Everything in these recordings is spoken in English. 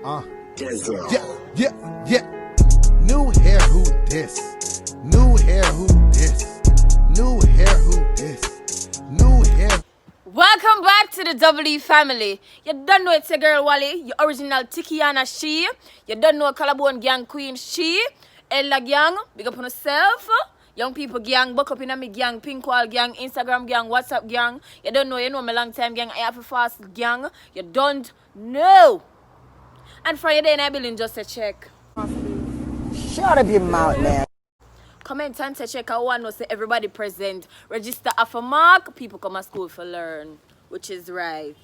Yeah. New hair, who this? New hair, who this? New hair, who this? New hair. Welcome back to the W family. You don't know it's your girl Wally, your original Tikiana she. You don't know Calabone gang queen she. Ella gang, big up on yourself. Young people gang, buck up in a me gang, pink wall gang, Instagram gang, WhatsApp gang. You don't know, you know my long time gang, I have a fast gang. You don't know. And Friday and I believe just a check. Shut up your mouth, man. Comment and say check. I want to say everybody present. Register after mark. People come to school for learn, which is right.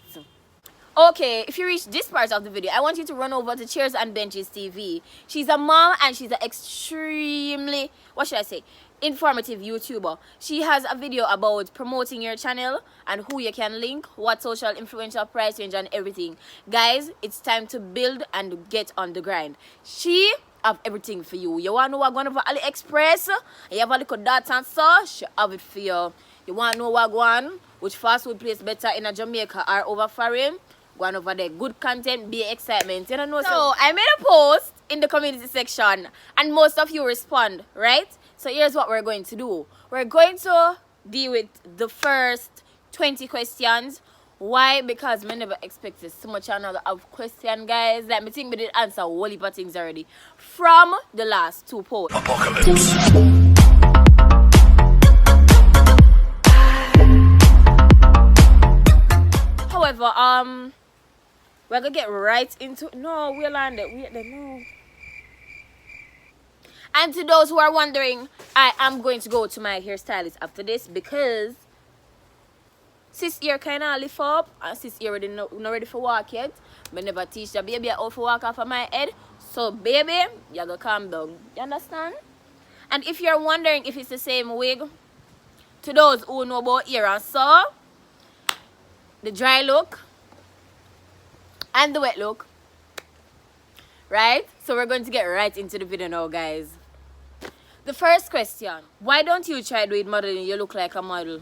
Okay, if you reach this part of the video, I want you to run over to Chairs and Benches TV. She's a mom and she's an extremely, what should I say, informative YouTuber. She has a video about promoting your channel and who you can link, what social influential price range and everything. Guys, it's time to build and get on the grind. She have everything for you. You want to know what going over AliExpress? You have a little data and so she have it for you. You want to know what going, which fast food place better in a Jamaica or over foreign? Go on over there. Good content, be excitement. You don't know. So I made a post in the community section and most of you respond, right? So here's what we're going to do. We're going to deal with the first 20 questions. Why? Because I never expected so much another of question, guys. Like me think we did answer a whole heap of things already from the last two posts. Apocalypse. However, we're gonna get right into it. No, we'll land it. No. And to those who are wondering, I am going to go to my hairstylist after this because sis ear kind of lift up and sis ear already not ready for walk yet. But never teach the baby how to walk off of my head. So baby, you gotta calm down. You understand? And if you're wondering if it's the same wig, to those who know about ear and so, the dry look and the wet look, right? So we're going to get right into the video now, guys. The first question: why don't you try doing modeling? You look like a model.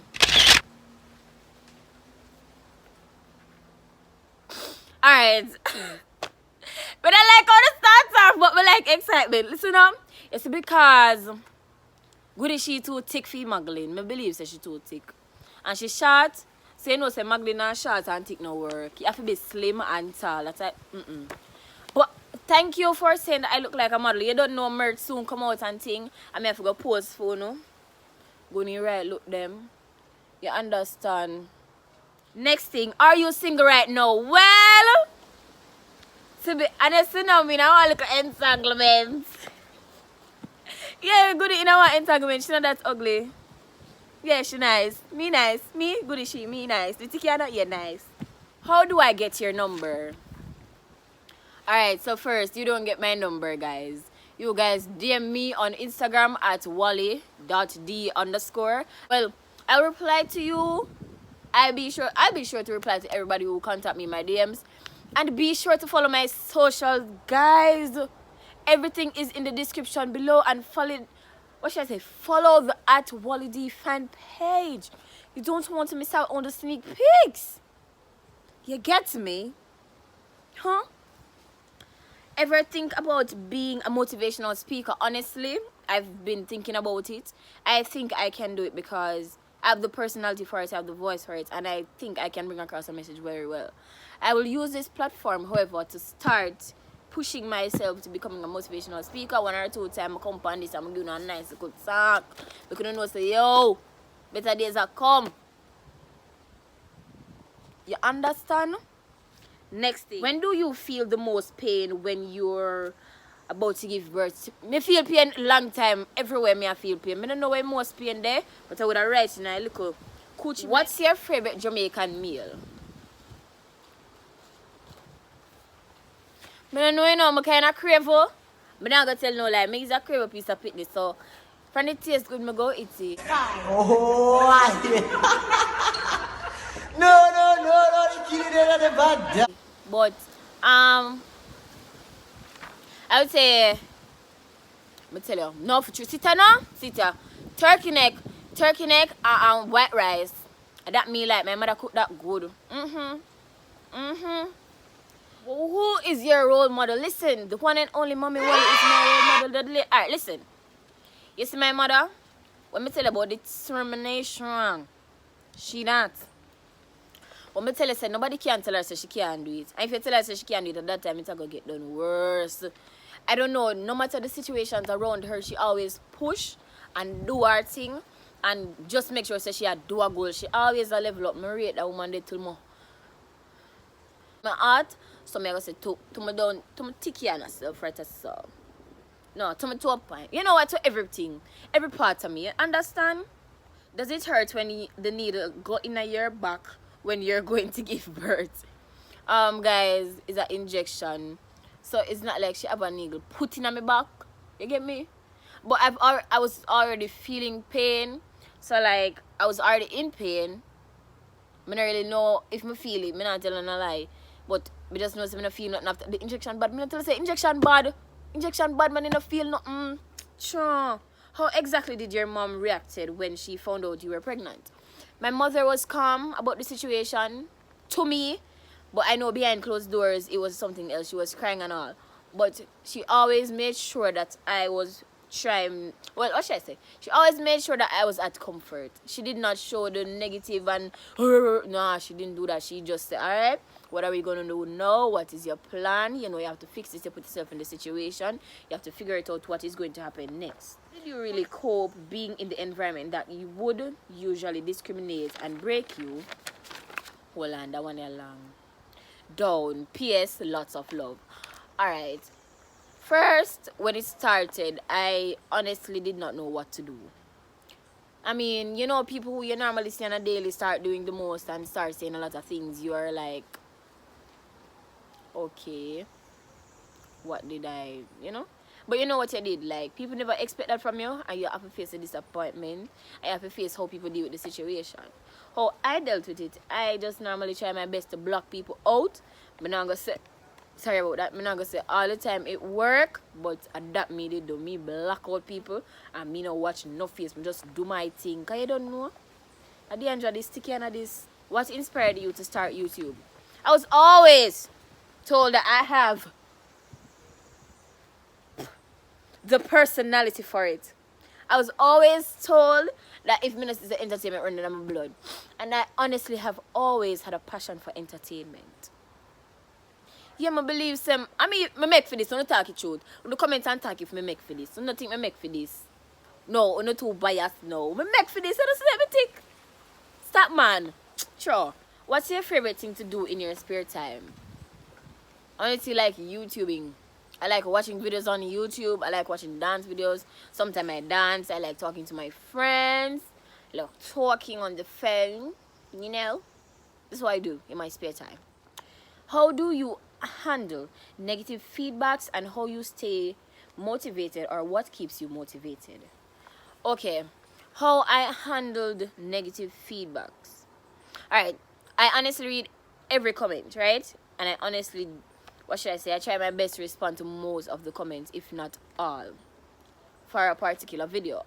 Alright. But I like how the starts off, but I like excitement. Listen up. It's because Goody she too thick for Magdalene. I believe she too thick. And she short. So you know say Magdalene and short and thick no work. You have to be slim and tall. That's like But thank you for saying that I look like a model. You don't know merch soon come out and thing. I may have to go post for no. Go in right look them. You understand? Next thing, are you single right now? Well, to be honest, now me now I look at entanglement. Yeah, good in our entanglement. She not that ugly. Yeah, she nice. Me nice. Me good she. Me nice. The tiki not yet nice. How do I get your number? Alright, so first, you don't get my number, guys. You guys DM me on Instagram at wally.d_. Well, I'll reply to you. I'll be sure to reply to everybody who contact me in my DMs. And be sure to follow my socials, guys. Everything is in the description below. And follow, what should I say? Follow the @WallyD fan page. You don't want to miss out on the sneak peeks. You get me? Huh? Ever think about being a motivational speaker? Honestly, I've been thinking about it. I think I can do it because I have the personality for it, I have the voice for it, and I think I can bring across a message very well. I will use this platform, however, to start pushing myself to becoming a motivational speaker. 1 or 2 times I come on this, I'm doing a nice good talk. We couldn't know say, yo, better days are come. You understand? Next thing, when do you feel the most pain when you're about to give birth? Me feel pain long time. Everywhere me I feel pain. I don't know where most pain there, but I would have write in a little coochie. What's your favorite Jamaican meal? I don't know, you know, I kind of crave it. But I'm going to tell no lie. I just crave a piece of fitness. So, from the taste good, I go eat it. Oh, no, the kid is the bad. But, I would say, I tell you, no for true. Sit here now, sit here. Turkey neck and white rice. That me like my mother cook that good. Who is your role model? Listen, the one and only Mommy Wally is my role model. Alright, listen. You see my mother? When me tell you about determination, she not. When me tell you, say nobody can tell her say she can't do it. And if you tell her say she can't do it, at that time it's gonna get done worse. I don't know, no matter the situations around her, she always push and do her thing and just make sure say she had do a goal. She always a level up. Me rate that woman there till more. My heart, so me gonna say to me down, to me ticky on herself right as so. No, to me to a point. You know what, to everything. Every part of me, you understand? Does it hurt when the needle go in your back when you're going to give birth? Guys, it's an injection. So it's not like she have a needle put in on my back. You get me? But I was already feeling pain. So like I was already in pain. I don't really know if I feel it. I'm not telling a lie. But I just know I'm not feel nothing after the injection bad. I'm not telling say injection bad. Injection bad, man, I don't feel nothing. Sure. How exactly did your mom reacted when she found out you were pregnant? My mother was calm about the situation to me, but I know behind closed doors it was something else. She was crying and all. But she always made sure that I was trying, well, what should I say? She always made sure that I was at comfort. She did not show the negative and, nah, she didn't do that. She just said, all right, what are we going to do now? What is your plan? You know, you have to fix this, you put yourself in the situation. You have to figure it out what is going to happen next. Did you really cope being in the environment that you would usually discriminate and break you? Hold on, that one is long. Down. P.S. Lots of love. Alright. First, when it started, I honestly did not know what to do. I mean, you know, people who you normally see on a daily start doing the most and start saying a lot of things. You are like, okay, what did I, you know? But you know what you did? Like, people never expect that from you, and you have to face a disappointment. And you have to face how people deal with the situation. How I dealt with it, I just normally try my best to block people out. I'm not gonna say, sorry about that, I'm not gonna say all the time it work, but that me did do. Me block out people, and me not watch no face, me just do my thing. Cause you don't know, at the end of this sticky and this, what inspired you to start YouTube? I was always told that I have the personality for it. I was always told that if minister is entertainment running in my blood. And I honestly have always had a passion for entertainment. Yeah, I believe some. I mean, I make for this. I don't talk it truth. I don't comment and talk if I make for this. I don't think I make for this. No, I'm not too biased. No, I make for this. I don't let me think. Stop, man. Sure. What's your favorite thing to do in your spare time? Honestly, like YouTubing. I like watching videos on YouTube. I like watching dance videos. Sometimes I dance. I like talking to my friends. I like talking on the phone. You know? That's what I do in my spare time. How do you handle negative feedbacks and how you stay motivated, or what keeps you motivated? Okay. How I handled negative feedbacks. Alright. I honestly read every comment, right? And I honestly, what should I say? I try my best to respond to most of the comments, if not all, for a particular video.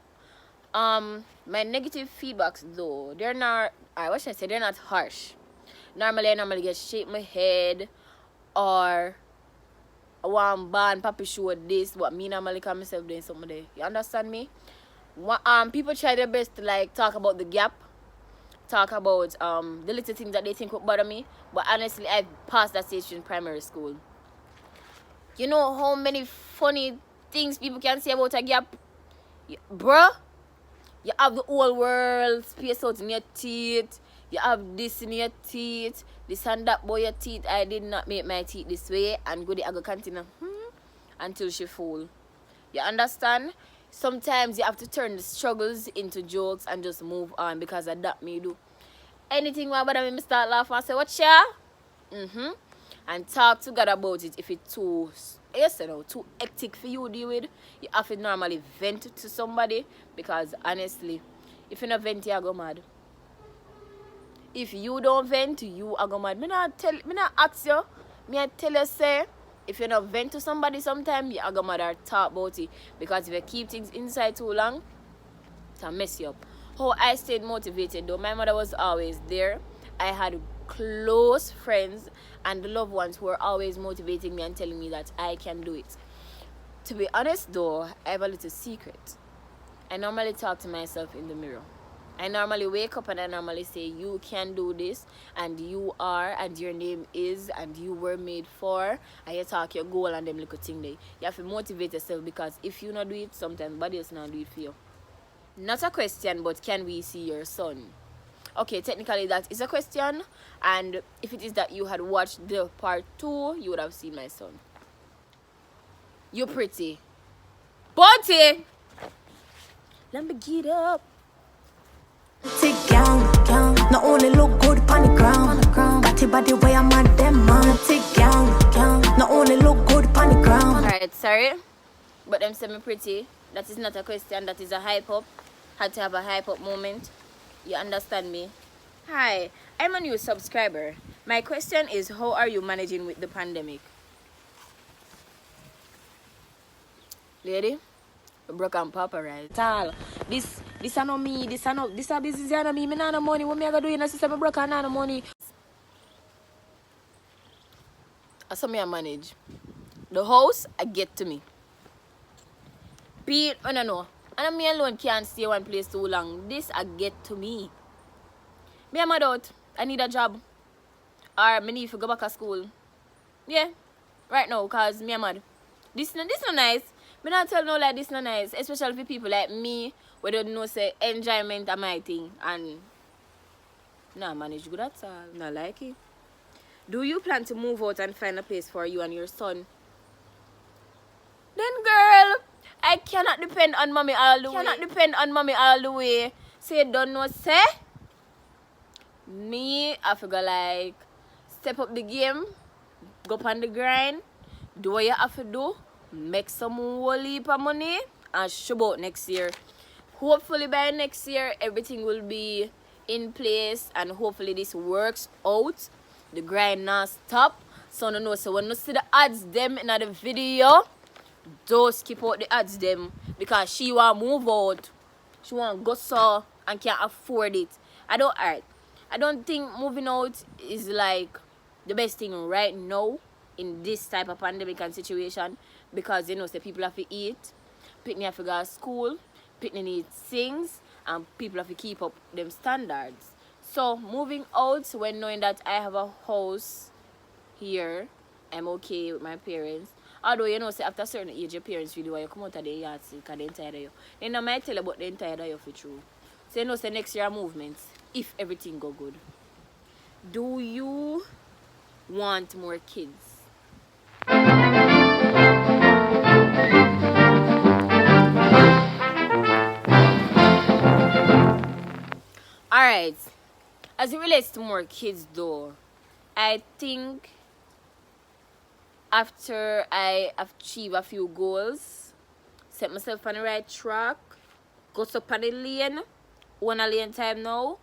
My negative feedbacks though, they're not, what should I say? They're not harsh. Normally, I get shake my head, or I want ban papi show this, what me normally call myself doing something there. You understand me? People try their best to like talk about the gap, talk about the little things that they think would bother me, but honestly, I've passed that stage in primary school. You know how many funny things people can say about a gap? Bruh, you have the whole world spaced out in your teeth. You have this in your teeth. This and that boy your teeth. I did not make my teeth this way. And go the I go continue until she fall. You understand? Sometimes you have to turn the struggles into jokes and just move on, because of that me do. Anything about me start laughing and say, what ya? And talk to God about it. If it's too, yes, you know, too hectic for you to deal with, you have to normally vent to somebody, because honestly, if you don't vent, you go mad. If you don't vent, you are go mad. Me not ask you. Me I tell you say, if you don't vent to somebody sometime, you are go mad or talk about it. Because if you keep things inside too long, it'll mess you up. How I stayed motivated though, my mother was always there. I had close friends and the loved ones who are always motivating me and telling me that I can do it. To be honest though, I have a little secret. I normally talk to myself in the mirror. I normally wake up and I normally say, you can do this, and you are, and your name is, and you were made for, and you talk your goal and them little thing there. You have to motivate yourself, because if you not do it, sometimes somebody else not do it for you. Not a question, but can we see your son? Okay, technically that is a question, and if it is that you had watched the part 2, you would have seen my son. You pretty. Bunty! Let me get up. Take gown, not only look good on the ground, body way I'm at them man. Take gown, not only look good on the ground. Alright, sorry, but them say me pretty. That is not a question, that is a hype up. Had to have a hype up moment. You understand me? Hi, I'm a new subscriber. My question is, how are you managing with the pandemic? Lady, broke and papa, right? All this are not me. This a business are me. Me not no money. What me I gonna do in the system? Me broke and not no money. So me I manage. The house I get to me. Be it I don't know. And me alone can't stay one place too long. This I get to me. Me I'm mad out. I need a job. Or me need to go back to school. Yeah. Right now, cause me I'm mad. This not nice. Me not tell no like this not nice. Especially for people like me who don't know say enjoyment are my thing. And nah, manage good at all. Not like it. Do you plan to move out and find a place for you and your son? Then girl, I cannot depend on mommy all the way. Say don't know say. Me, I figure like step up the game, go up on the grind, do what you have to do, make some whole heap of money, and show out next year. Hopefully by next year everything will be in place, and hopefully this works out. The grind not stop. So no know, so when you see the ads them in the video, don't skip out the ads them, because she want move out. She want go so and can't afford it. I don't think moving out is like the best thing right now in this type of pandemic and situation, because you know say people have to eat, people have to go to school, people need things, and people have to keep up them standards. So moving out when knowing that I have a house here, I'm okay with my parents. Although you know say after a certain age your parents really want you come out of the yard because they're tired of you. Then I might tell you about them tired of you for true. So you know say next year movements, if everything go good. Do you want more kids? Alright. As it relates to more kids though, I think after I achieve a few goals, set myself on the right track, go up on the lane, one a lane time now,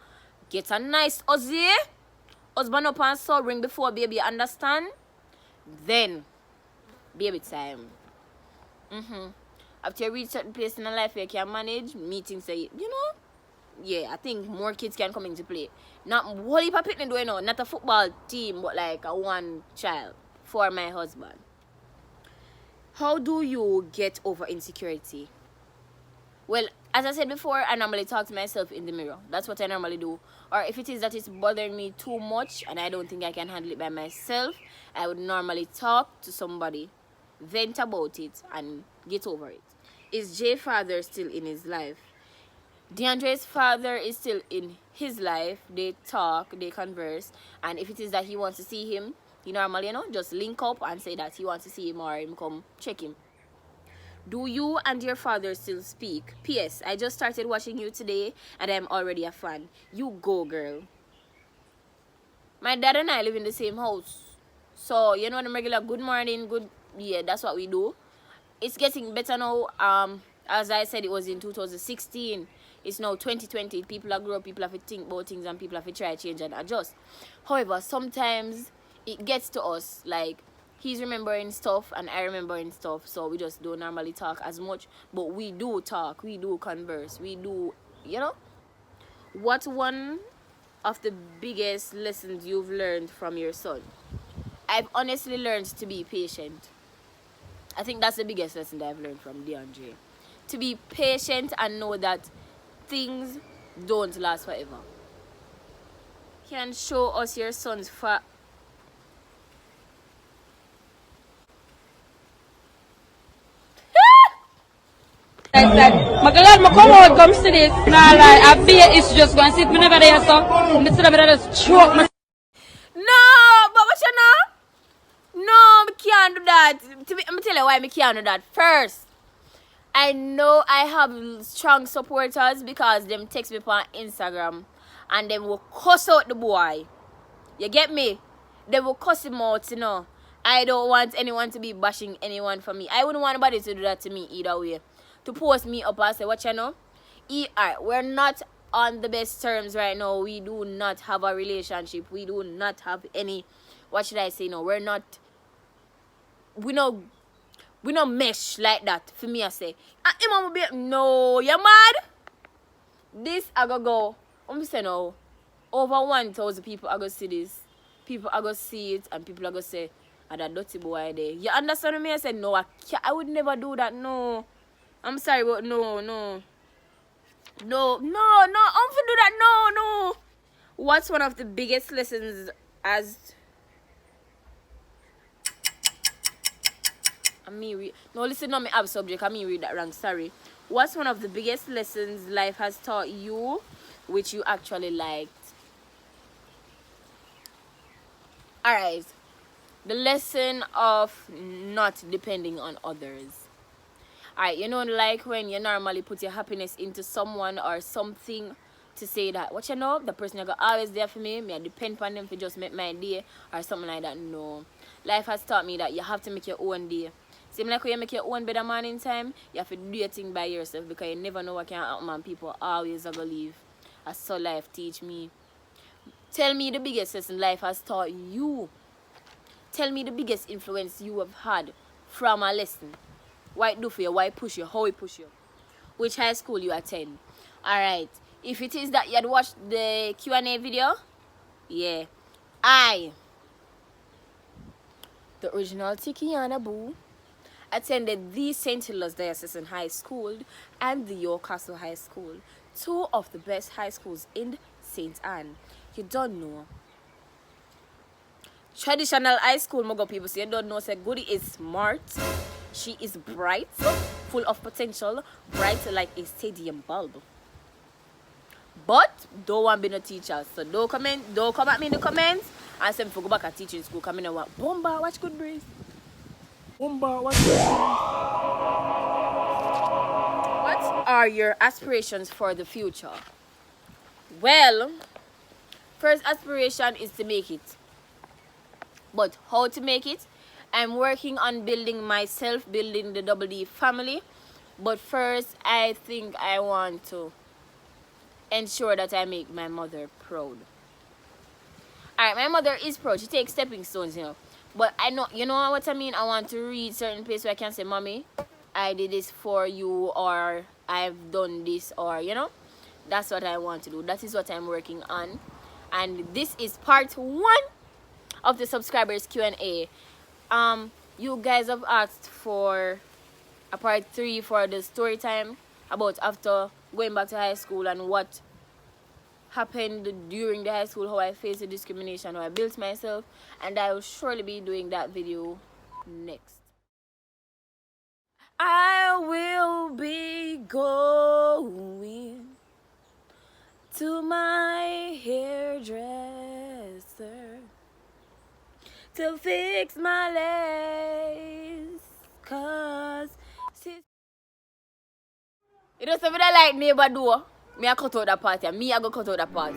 get a nice Aussie, husband up and so ring before baby, understand? Then, baby time. After you reach certain place in your life where you can manage, meetings say, you know, yeah, I think more kids can come into play. Not whole heap of picnic doing now, not a football team, but like a one child for my husband. How do you get over insecurity? Well, as I said before, I normally talk to myself in the mirror. That's what I normally do. Or if it is that it's bothering me too much and I don't think I can handle it by myself, I would normally talk to somebody, vent about it, and get over it. Is Jay's father still in his life? Deandra's father is still in his life. They talk, they converse, and if it is that he wants to see him, he normally, you know, just link up and say that he wants to see him or him come check him. Do you and your father still speak? P.S. I just started watching you today and I'm already a fan. You go, girl. My dad and I live in the same house. So, you know, the regular good morning, good, yeah, that's what we do. It's getting better now. As I said, it was in 2016. It's now 2020. People are grow up, people have to think about things, and people have to try, change, and adjust. However, sometimes it gets to us, like, he's remembering stuff and I remembering stuff, so we just don't normally talk as much. But we do talk, we do converse, we do, you know. What one of the biggest lessons you've learned from your son? I've honestly learned to be patient. I think that's the biggest lesson that I've learned from Deandra. To be patient and know that things don't last forever. Can show us your son's I said, my girl, my come out, come see this. Nah, like, I bet it's just going to sit me never there, so. Instead of just choke my. No, but what you know? No, I can't do that. Let me tell you why I can't do that. First, I know I have strong supporters because them text me on Instagram and them will cuss out the boy. You get me? They will cuss him out, you know. I don't want anyone to be bashing anyone for me. I wouldn't want anybody to do that to me either way. To post me up and say, what you know? Alright, we're not on the best terms right now. We do not have a relationship. We do not have any, what should I say no? We're not, we no mesh like that. For me, I say, no, you mad? This I go. I'm saying no. Over 1,000 people are going to see this. People are going to see it and people are going to say, ah, that dirty boy there. You understand me? I said, no, I would never do that, no. I'm sorry, but no. I'm gonna do that, no. What's one of the biggest lessons as... No, listen, not my ab subject. I mean, read that wrong, sorry. What's one of the biggest lessons life has taught you, which you actually liked? Alright. The lesson of not depending on others. Alright, you know, like when you normally put your happiness into someone or something to say that, what you know, the person you're always there for me, I depend on them to just make my day or something like that. No. Life has taught me that you have to make your own day. Same like when you make your own better morning time, you have to do your thing by yourself because you never know what can happen and people always are going to leave. That's so life teach me. Tell me the biggest lesson life has taught you. Tell me the biggest influence you have had from a lesson. Why it do for you? Why it push you? How it push you? Which high school you attend? Alright. If it is that you had watched the Q&A video, yeah. The original Tikiana Boo, attended the St. Hilda's Diocesan High School and the York Castle High School. Two of the best high schools in St. Anne. You don't know. Traditional high school, Mogo people say, you don't know, say Goody is smart. She is bright, full of potential, bright like a stadium bulb. But don't want to be no teacher. So don't come at me in the comments and say for go back and teach in school. Come in and want Bomba, watch Good Breeze. Bomba, watch Good Breeze. What are your aspirations for the future? Well, first aspiration is to make it. But how to make it? I'm working on building myself, building the Double D family. But first, I think I want to ensure that I make my mother proud. Alright, my mother is proud. She takes stepping stones, you know. But I know, you know what I mean? I want to reach certain place where I can say, Mommy, I did this for you, or I've done this, or, you know. That's what I want to do. That is what I'm working on. And this is part 1 of the subscribers Q&A. You guys have asked for a part 3 for the story time about after going back to high school and what happened during the high school, how I faced the discrimination, how I built myself, and I will surely be doing that video next. I will be going to my hairdresser to fix my legs, cause it doesn't like neighbor do. Me I cut out that part, me I go cut out that part.